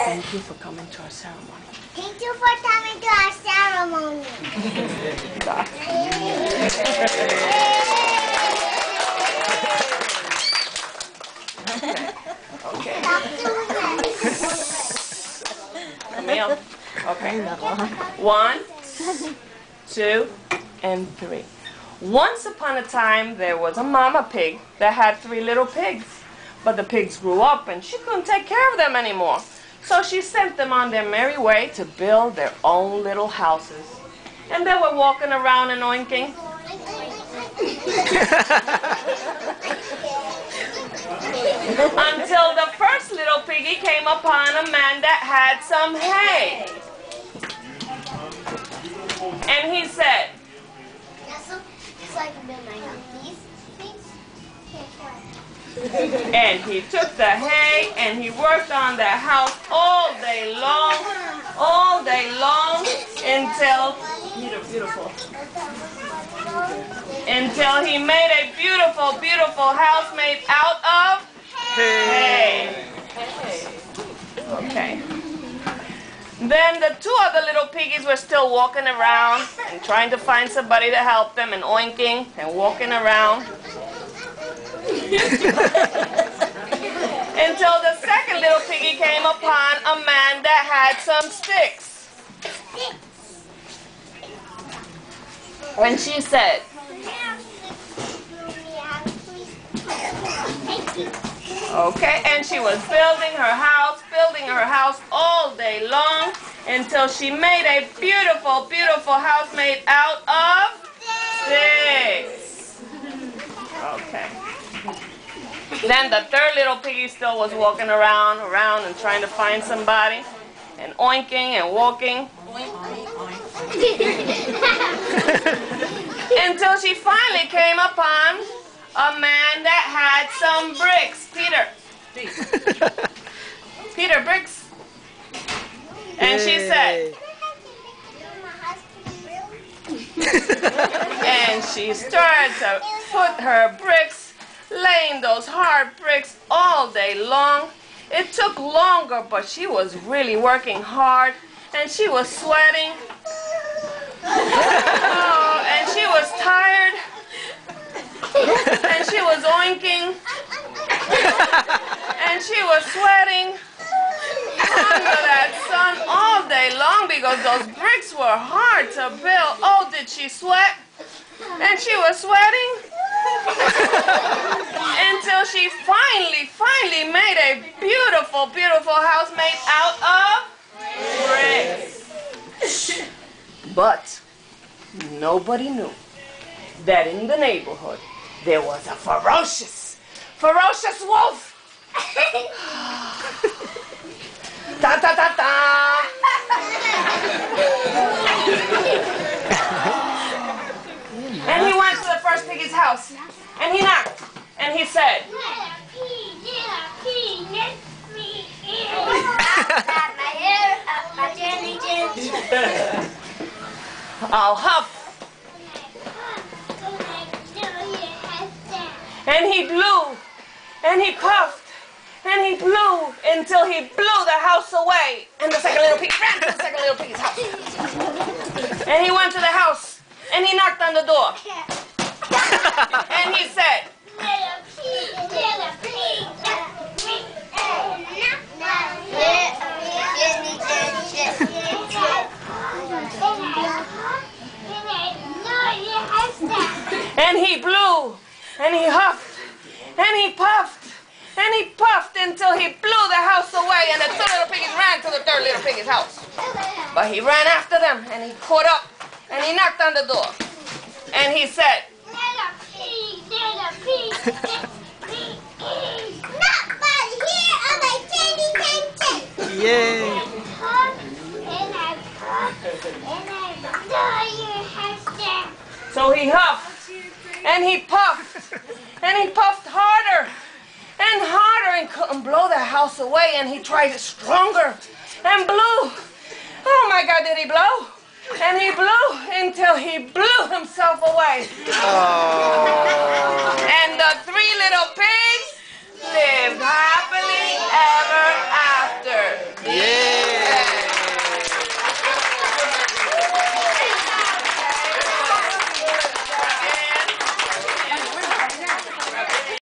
Thank you for coming to our ceremony. Thank you for coming to our ceremony. Okay. Camille. Okay. 1, 2, and 3. Once upon a time, there was a mama pig that had 3 little pigs. But the pigs grew up and she couldn't take care of them anymore. So she sent them on their merry way to build their own little houses. And they were walking around and oinking. Until the first little piggy came upon a man that had some hay. And he said, and he took the hay and he worked on the house all day long until he made a beautiful, beautiful house made out of hay. Okay. Then the 2 other little piggies were still walking around and trying to find somebody to help them and oinking and walking around. Until the second little piggy came upon a man that had some sticks. And she said, okay, and she was building her house all day long until she made a beautiful, beautiful house made out of sticks. Okay. Then the third little piggy still was walking around and trying to find somebody and oinking and walking until she finally came upon a man that had some bricks. Peter, bricks. And she said, and she started to put her bricks, laying those hard bricks all day long. It took longer, but she was really working hard, and she was sweating. Oh, and she was tired, and she was oinking, and she was sweating under that sun all day long because those bricks were hard to build. Oh, did she sweat? And she was sweating until she finally made a beautiful, beautiful house made out of bricks. But nobody knew that in the neighborhood there was a ferocious wolf. Ta ta ta ta. And he went to the first piggy's house, and he knocked, and he said, I'll huff. And he blew, and he puffed, and he blew until he blew the house away. And the second little pig ran to the second little pig's house. And he went to the house, and he knocked on the door. And he said, and he blew, and he huffed, and he puffed, and he puffed until he blew the house away, and the 2 little piggies ran to the 3rd little piggy's house. But he ran after them, and he caught up, and he knocked on the door. And he said, Yay! so he huffed, and he puffed, and he puffed harder and harder and couldn't blow the house away, and he tried it stronger and blew. Oh my God, did he blow? And he blew until he blew himself away. Oh. And the 3 little pigs lived happy.